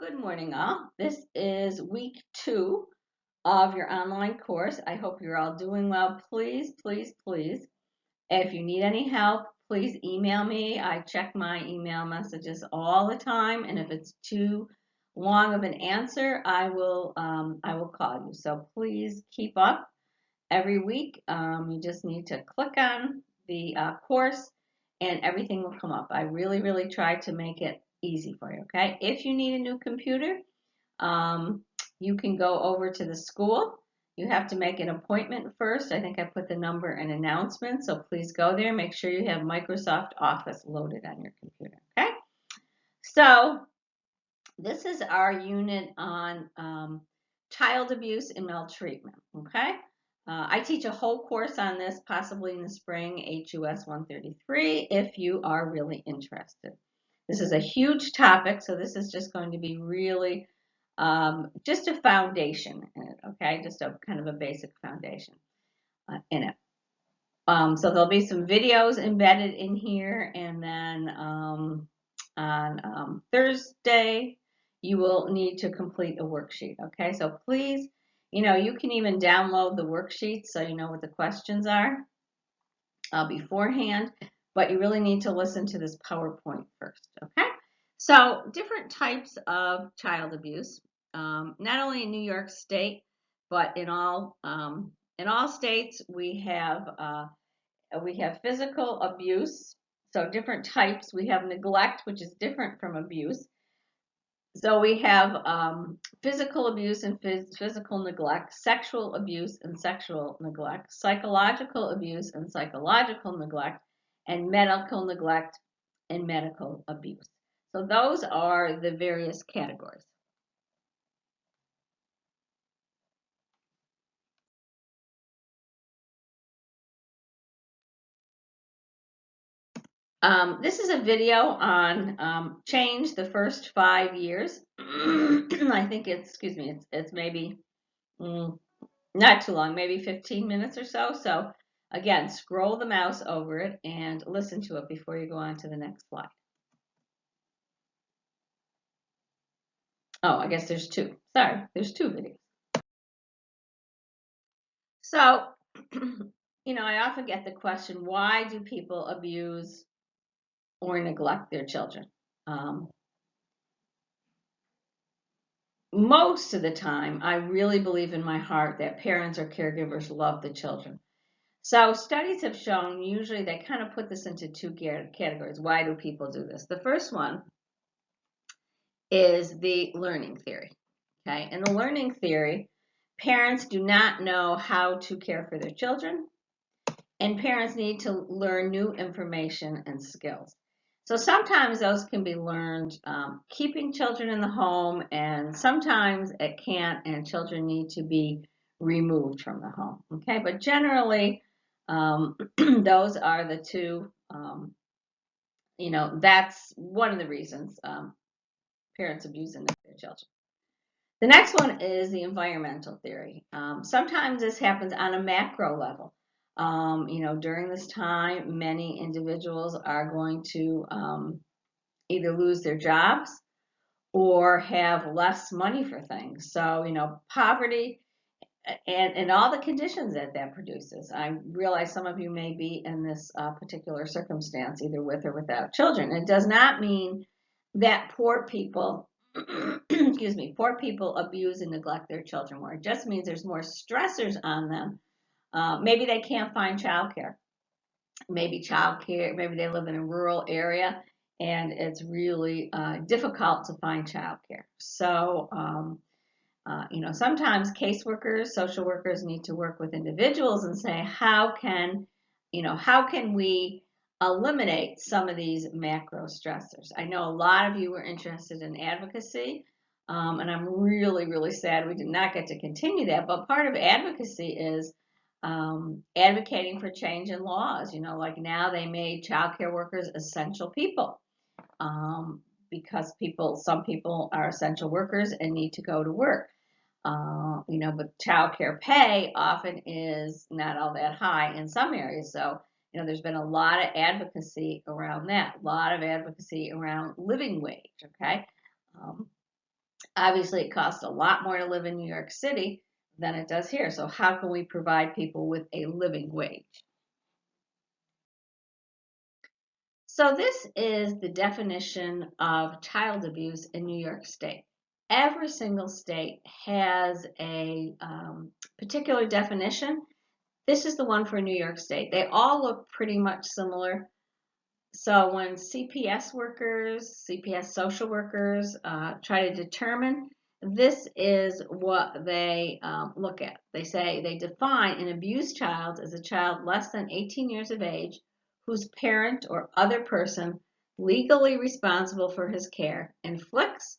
Good morning, all. This is week 2 of your online course. I hope you're all doing well. Please, please, please, if you need any help, please email me. I check my email messages all the time, and if it's too long of an answer, I will call you. So please keep up every week. You just need to click on the course and everything will come up. I really, really try to make it easy for you, okay? If you need a new computer, um, you can go over to the school. You have to make an appointment first. I think I put the number in announcement, so please go there. Make sure you have Microsoft Office loaded on your computer, okay? So this is our unit on child abuse and maltreatment, okay? I teach a whole course on this, possibly in the spring, HUS 133, if you are really interested. This is a huge topic, so this is just going to be really just a foundation in it, okay? Just a kind of a basic foundation in it. So there'll be some videos embedded in here, and then on Thursday, you will need to complete a worksheet, okay? So please, you can even download the worksheets so you know what the questions are beforehand, but you really need to listen to this PowerPoint first, okay? So different types of child abuse, not only in New York State, but in all states we have physical abuse, so different types. We have neglect, which is different from abuse. So we have physical abuse and physical neglect, sexual abuse and sexual neglect, psychological abuse and psychological neglect, and medical neglect and medical abuse. So those are the various categories. This is a video on change the first 5 years. I think it's maybe not too long, maybe 15 minutes or so. So again, scroll the mouse over it and listen to it before you go on to the next slide. Oh, I guess there's two. Sorry, there's two videos. So, I often get the question, why do people abuse or neglect their children? Most of the time, I really believe in my heart that parents or caregivers love the children. So studies have shown, usually they kind of put this into two categories. Why do people do this? The first one is the learning theory. Okay, in the learning theory, parents do not know how to care for their children, and parents need to learn new information and skills. So sometimes those can be learned keeping children in the home, and sometimes it can't, and children need to be removed from the home. Okay, but generally, those are the two. That's one of the reasons parents abuse and neglect their children. The next one is the environmental theory. Sometimes this happens on a macro level. During this time, many individuals are going to either lose their jobs or have less money for things. So, poverty and all the conditions that produces. I realize some of you may be in this particular circumstance, either with or without children. It does not mean that poor people, excuse me, poor people abuse and neglect their children more. It just means there's more stressors on them. Maybe they can't find childcare. Maybe they live in a rural area and it's really difficult to find childcare. So, sometimes caseworkers, social workers need to work with individuals and say, how can we eliminate some of these macro stressors? I know a lot of you were interested in advocacy, and I'm really, really sad we did not get to continue that. But part of advocacy is advocating for change in laws. Like now they made childcare workers essential people. Because some people are essential workers and need to go to work. But childcare pay often is not all that high in some areas. So, there's been a lot of advocacy around that, a lot of advocacy around living wage, okay? Obviously, it costs a lot more to live in New York City than it does here. So how can we provide people with a living wage? So this is the definition of child abuse in New York State. Every single state has a particular definition. This is the one for New York State. They all look pretty much similar. So when CPS workers, CPS social workers try to determine, this is what they look at. They say they define an abused child as a child less than 18 years of age whose parent or other person legally responsible for his care inflicts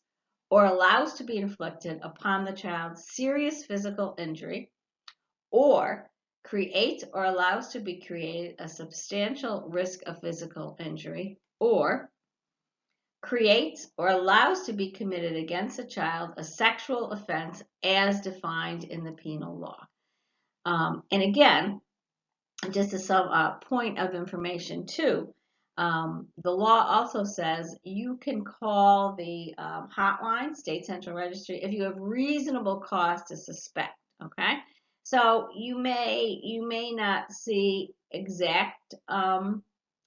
or allows to be inflicted upon the child serious physical injury, or creates or allows to be created a substantial risk of physical injury, or creates or allows to be committed against a child a sexual offense as defined in the penal law. And again, just as some point of information too, the law also says you can call the hotline, State Central Registry, if you have reasonable cause to suspect. Okay, so you may not see exact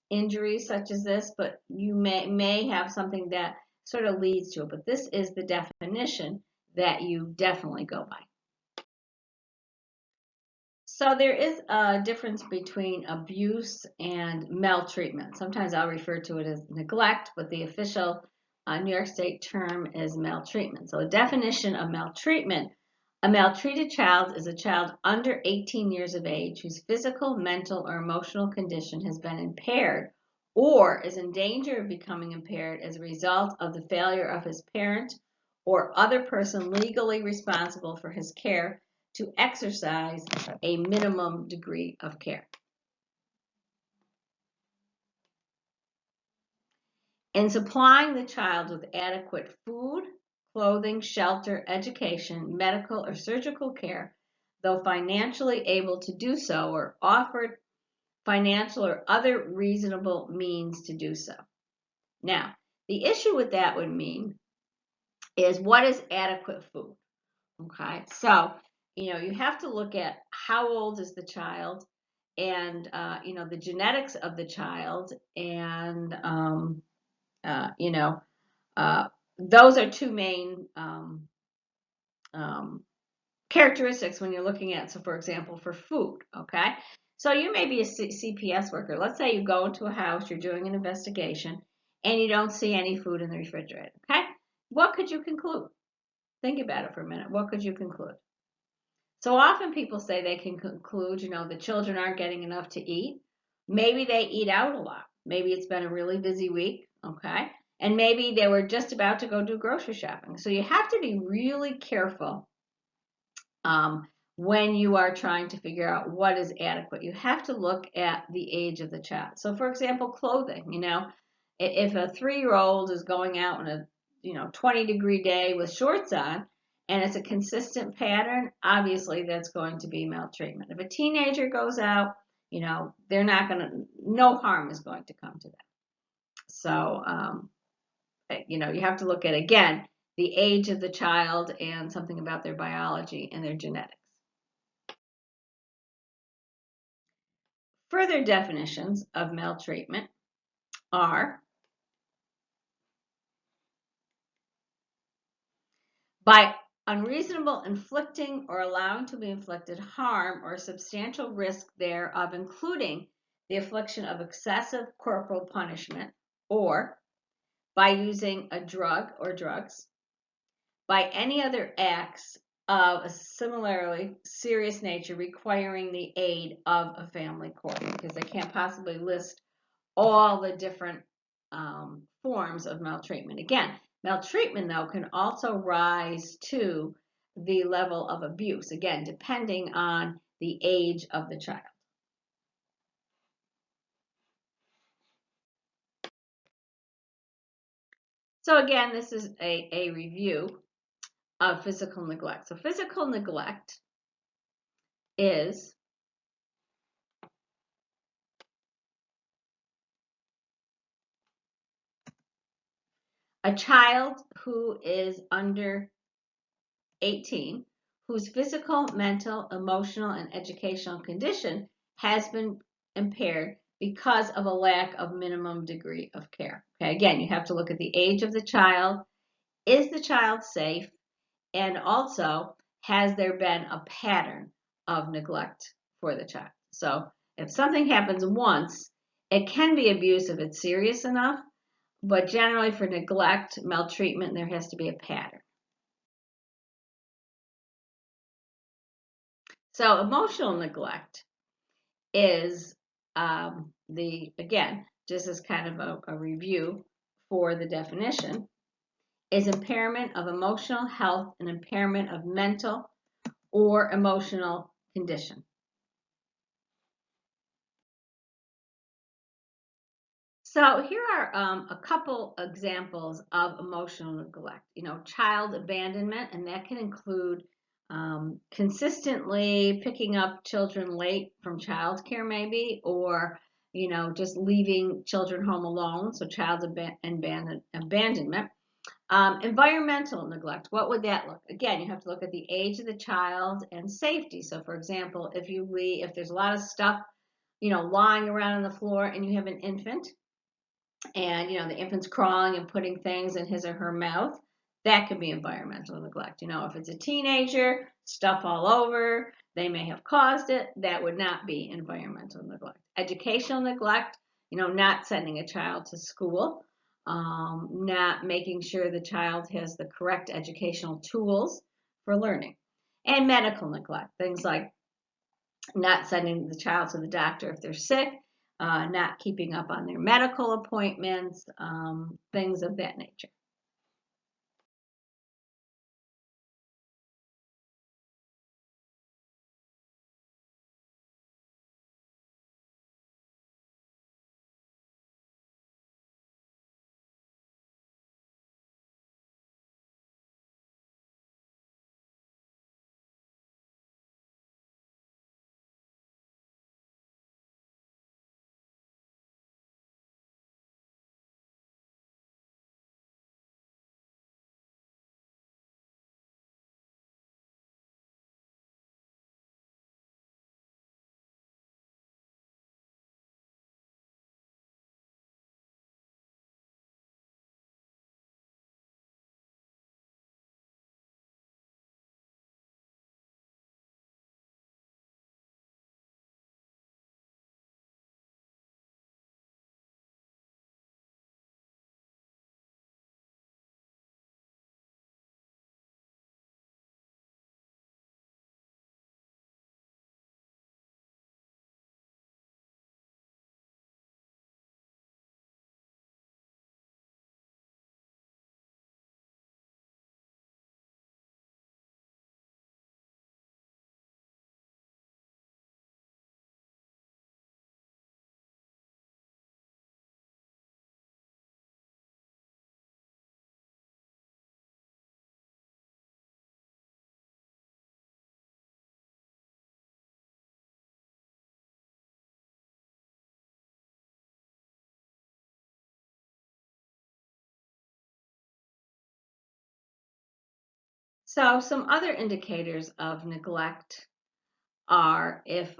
injuries such as this, but you may have something that sort of leads to it. But this is the definition that you definitely go by. So there is a difference between abuse and maltreatment. Sometimes I'll refer to it as neglect, but the official New York State term is maltreatment. So a definition of maltreatment: a maltreated child is a child under 18 years of age whose physical, mental, or emotional condition has been impaired or is in danger of becoming impaired as a result of the failure of his parent or other person legally responsible for his care to exercise a minimum degree of care. In supplying the child with adequate food, clothing, shelter, education, medical or surgical care, though financially able to do so, or offered financial or other reasonable means to do so. Now, the issue with that would mean is, what is adequate food? Okay, so you have to look at how old is the child, and the genetics of the child, and uh, you know uh, those are two main um, characteristics when you're looking at. So for example, for food, okay, so you may be a CPS worker. Let's say you go into a house, you're doing an investigation, and you don't see any food in the refrigerator. Okay, what could you conclude? Think about it for a minute. What could you conclude? So often people say they can conclude, the children aren't getting enough to eat. Maybe they eat out a lot. Maybe it's been a really busy week, okay? And maybe they were just about to go do grocery shopping. So you have to be really careful when you are trying to figure out what is adequate. You have to look at the age of the child. So for example, clothing, if a 3-year-old is going out on a 20-degree day with shorts on, and it's a consistent pattern, obviously that's going to be maltreatment. If a teenager goes out, they're not going to, no harm is going to come to them. So, you have to look at, again, the age of the child and something about their biology and their genetics. Further definitions of maltreatment are: by unreasonable inflicting or allowing to be inflicted harm or substantial risk thereof, including the affliction of excessive corporal punishment, or by using a drug or drugs, by any other acts of a similarly serious nature requiring the aid of a family court, because they can't possibly list all the different forms of maltreatment. Again, maltreatment, though, can also rise to the level of abuse, again, depending on the age of the child. So again, this is a review of physical neglect. So physical neglect is A child who is under 18, whose physical, mental, emotional, and educational condition has been impaired because of a lack of minimum degree of care. Okay, again, you have to look at the age of the child. Is the child safe? And also, has there been a pattern of neglect for the child? So if something happens once, it can be abuse if it's serious enough, but generally for neglect, maltreatment, there has to be a pattern. So emotional neglect is again, just as kind of a review for the definition, is impairment of emotional health and impairment of mental or emotional condition. So here are a couple examples of emotional neglect. Child abandonment, and that can include consistently picking up children late from childcare, maybe, or just leaving children home alone. So child abandonment. Environmental neglect. What would that look? Again, you have to look at the age of the child and safety. So, for example, if there's a lot of stuff, lying around on the floor, and you have an infant and the infant's crawling and putting things in his or her mouth, that could be environmental neglect. If it's a teenager, stuff all over, they may have caused it, that would not be environmental neglect. Educational neglect, not sending a child to school, not making sure the child has the correct educational tools for learning. And medical neglect, things like not sending the child to the doctor if they're sick, not keeping up on their medical appointments, things of that nature. So some other indicators of neglect are if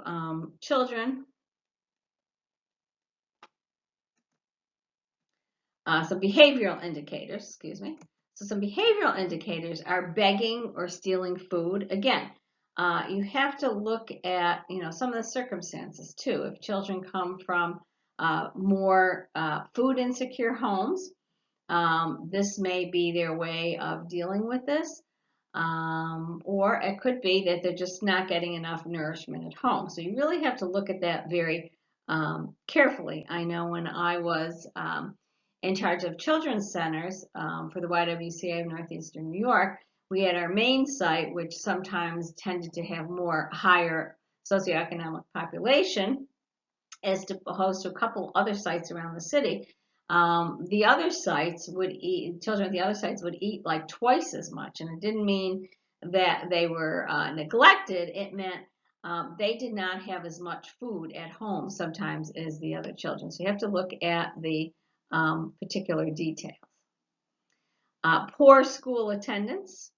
children, some behavioral indicators, excuse me. So some behavioral indicators are begging or stealing food. Again, you have to look at, some of the circumstances too. If children come from more food insecure homes, this may be their way of dealing with this. Or it could be that they're just not getting enough nourishment at home. So you really have to look at that very carefully. I know when I was in charge of children's centers for the YWCA of Northeastern New York, we had our main site, which sometimes tended to have more higher socioeconomic population, as opposed to a couple other sites around the city. The other sites would eat, children at the other sites would eat like twice as much. And it didn't mean that they were neglected. It meant they did not have as much food at home sometimes as the other children. So you have to look at the particular details. Poor school attendance.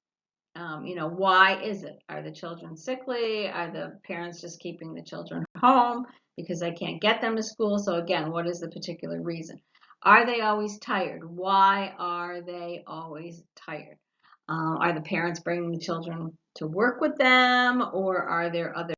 Why is it? Are the children sickly? Are the parents just keeping the children home because they can't get them to school? So again, what is the particular reason? Are they always tired? Why are they always tired? Are the parents bringing the children to work with them, or are there other